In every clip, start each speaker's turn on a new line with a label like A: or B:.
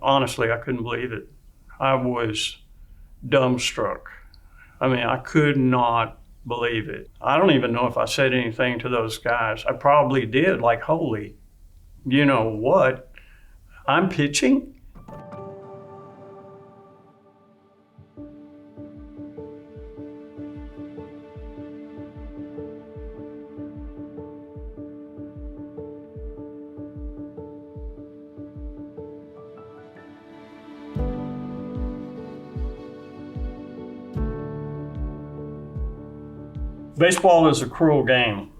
A: honestly, I couldn't believe it. I was dumbstruck. I mean, I could not believe it. I don't even know if I said anything to those guys. I probably did, like, holy, you know what? I'm pitching? Baseball is a cruel game.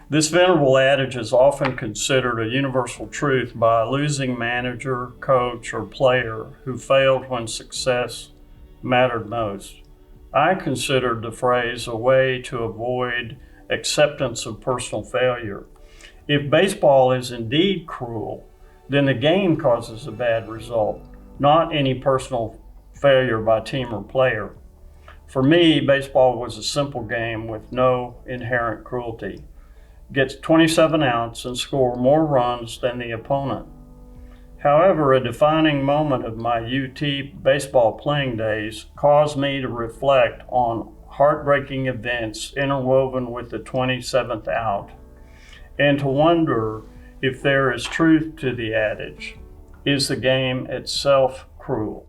A: This venerable adage is often considered a universal truth by a losing manager, coach, or player who failed when success mattered most. I considered the phrase a way to avoid acceptance of personal failure. If baseball is indeed cruel, then the game causes a bad result, not any personal failure by team or player. For me, baseball was a simple game with no inherent cruelty. Get 27 outs and score more runs than the opponent. However, a defining moment of my UT baseball playing days caused me to reflect on heartbreaking events interwoven with the 27th out, and to wonder if there is truth to the adage, is the game itself cruel?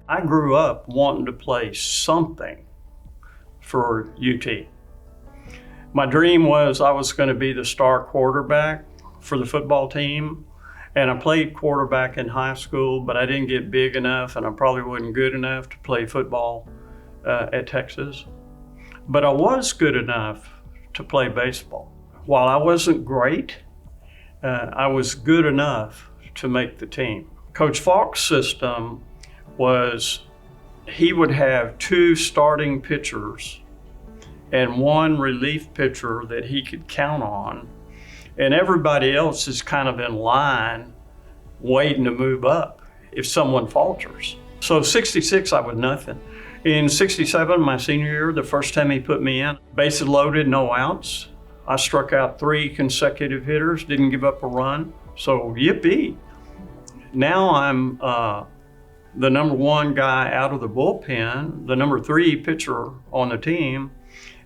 A: I grew up wanting to play something for UT. My dream was I was going to be the star quarterback for the football team. And I played quarterback in high school, but I didn't get big enough, and I probably wasn't good enough to play football at Texas. But I was good enough to play baseball. While I wasn't great, I was good enough to make the team. Coach Falk's system was he would have 2 starting pitchers and 1 relief pitcher that he could count on, and everybody else is kind of in line waiting to move up if someone falters. So 66, I was nothing. In 67, my senior year, the first time he put me in, bases loaded, no outs. I struck out 3 consecutive hitters, didn't give up a run, so yippee. Now I'm the number 1 guy out of the bullpen, the number 3 pitcher on the team,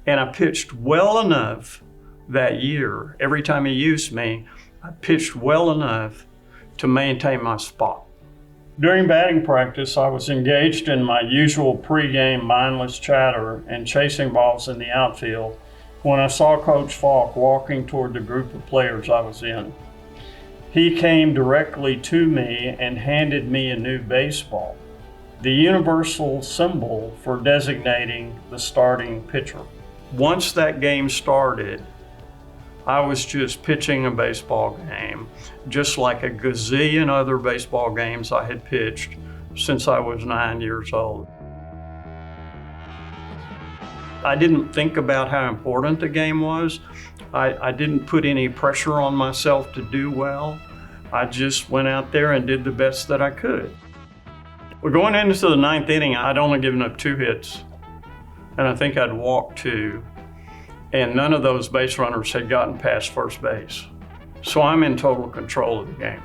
A: and I pitched well enough that year. Every time he used me, I pitched well enough to maintain my spot. During batting practice, I was engaged in my usual pregame mindless chatter and chasing balls in the outfield when I saw Coach Falk walking toward the group of players I was in. He came directly to me and handed me a new baseball, the universal symbol for designating the starting pitcher. Once that game started, I was just pitching a baseball game, just like a gazillion other baseball games I had pitched since I was 9 years old. I didn't think about how important the game was. I didn't put any pressure on myself to do well. I just went out there and did the best that I could. We're going into the 9th inning. I'd only given up 2 hits, and I think I'd walked 2. And none of those base runners had gotten past first base. So I'm in total control of the game.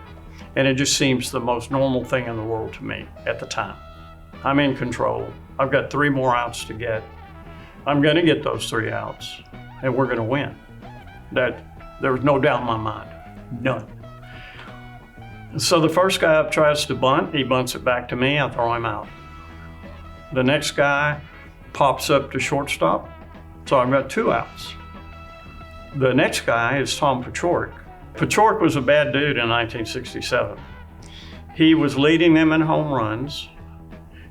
A: And it just seems the most normal thing in the world to me at the time. I'm in control. I've got 3 more outs to get. I'm gonna get those 3 outs, and we're gonna win. There was no doubt in my mind, none. So the first guy up tries to bunt, he bunts it back to me, I throw him out. The next guy pops up to shortstop, so I've got 2 outs. The next guy is Tom Pachork. Pachork was a bad dude in 1967. He was leading them in home runs.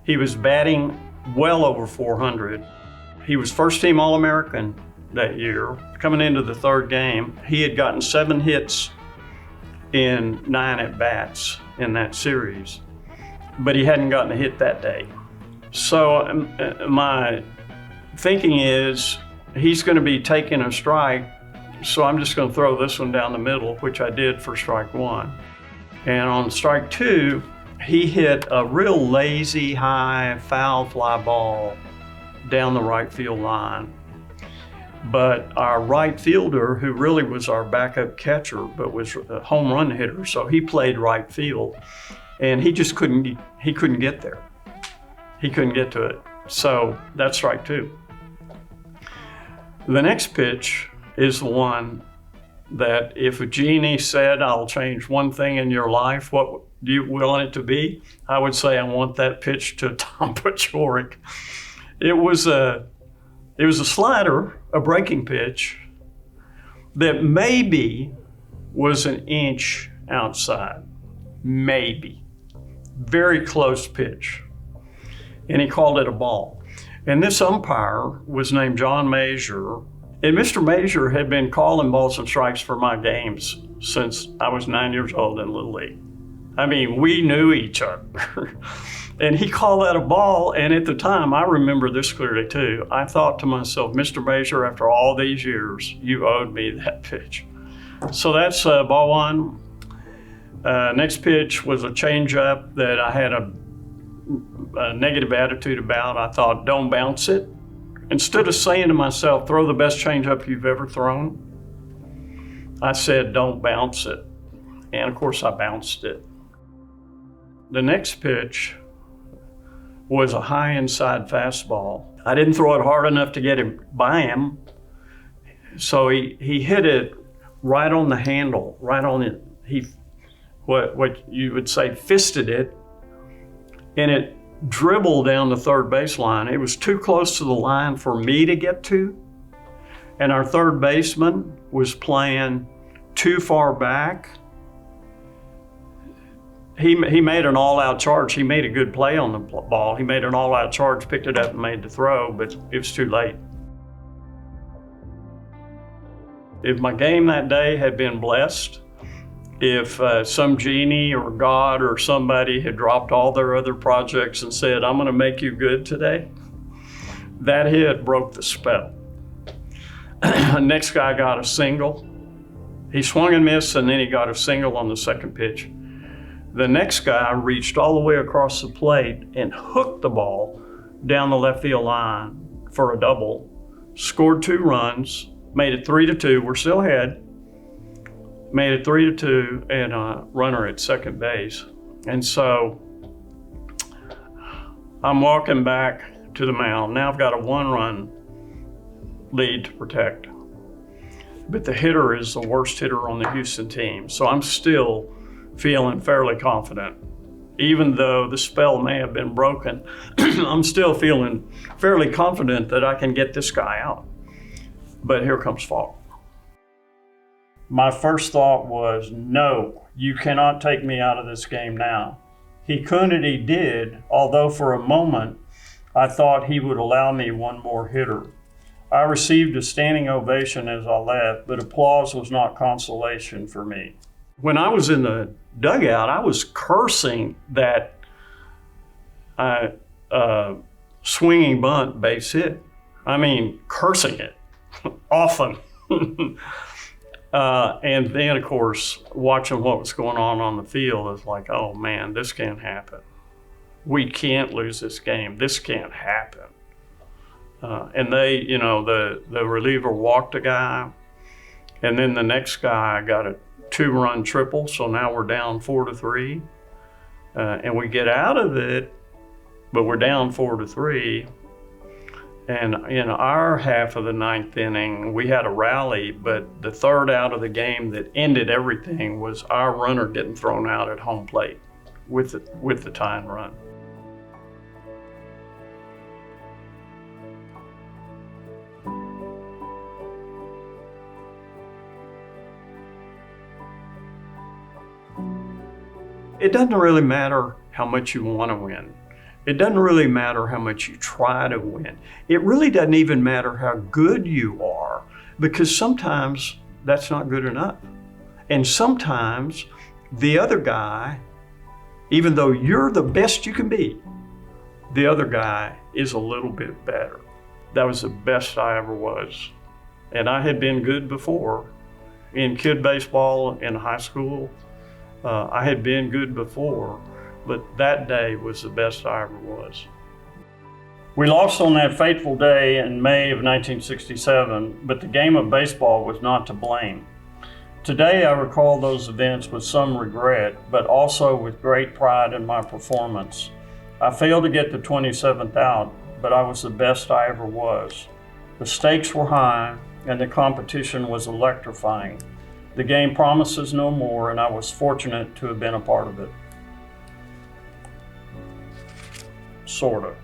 A: He was batting well over 400. He was first team All-American that year. Coming into the 3rd game, he had gotten 7 hits in 9 at-bats in that series, but he hadn't gotten a hit that day. So my thinking is he's going to be taking a strike, so I'm just going to throw this one down the middle, which I did for strike 1. And on strike 2, he hit a real lazy, high, foul fly ball down the right field line. But our right fielder, who really was our backup catcher, but was a home run hitter, so he played right field, and he just couldn't get there. He couldn't get to it. So that's strike two. The next pitch is the one that if a genie said, I'll change one thing in your life, what do you want it to be? I would say I want that pitch to Tom Paciorek. It was a slider, a breaking pitch that maybe was an inch outside, maybe. Very close pitch. And he called it a ball. And this umpire was named John Mazur. And Mr. Mazur had been calling balls and strikes for my games since I was 9 years old in Little League. I mean, we knew each other. And he called that a ball, and at the time, I remember this clearly too, I thought to myself, Mr. Mazur, after all these years, you owed me that pitch. So that's ball one. Next pitch was a changeup that I had a negative attitude about. I thought, don't bounce it. Instead of saying to myself, throw the best changeup you've ever thrown, I said, don't bounce it. And of course, I bounced it. The next pitch was a high inside fastball. I didn't throw it hard enough to get him by him. So he hit it right on the handle, right on it. He, what you would say, fisted it, and it dribbled down the third baseline. It was too close to the line for me to get to. And our third baseman was playing too far back. He made an all-out charge. He made a good play on the ball. He made an all-out charge, picked it up and made the throw, but it was too late. If my game that day had been blessed, if some genie or God or somebody had dropped all their other projects and said, I'm gonna make you good today, that hit broke the spell. Next guy got a single. He swung and missed, and then he got a single on the second pitch. The next guy reached all the way across the plate and hooked the ball down the left field line for a double, scored 2 runs, made it 3-2, we're still ahead, made it 3-2, and a runner at second base. And so I'm walking back to the mound. Now I've got a 1-run lead to protect. But the hitter is the worst hitter on the Houston team. So I'm still feeling fairly confident. Even though the spell may have been broken, I'm still feeling fairly confident that I can get this guy out. But here comes Falk. My first thought was, no, you cannot take me out of this game now. He couldn't and he did, although for a moment, I thought he would allow me one more hitter. I received a standing ovation as I left, but applause was not consolation for me. When I was in the dugout, I was cursing that swinging bunt base hit. I mean, cursing it often. And then, of course, watching what was going on the field is like, oh man, this can't happen. We can't lose this game. This can't happen. And they, the reliever walked a guy, and then the next guy got a 2-run triple, so now we're down 4-3. And we get out of it, but we're down 4-3. And in our half of the 9th inning, we had a rally, but the third out of the game that ended everything was our runner getting thrown out at home plate with the tying run. It doesn't really matter how much you want to win. It doesn't really matter how much you try to win. It really doesn't even matter how good you are, because sometimes that's not good enough. And sometimes the other guy, even though you're the best you can be, the other guy is a little bit better. That was the best I ever was. And I had been good before in kid baseball in high school. I had been good before, but that day was the best I ever was. We lost on that fateful day in May of 1967, but the game of baseball was not to blame. Today, I recall those events with some regret, but also with great pride in my performance. I failed to get the 27th out, but I was the best I ever was. The stakes were high, and the competition was electrifying. The game promises no more, and I was fortunate to have been a part of it. Sort of.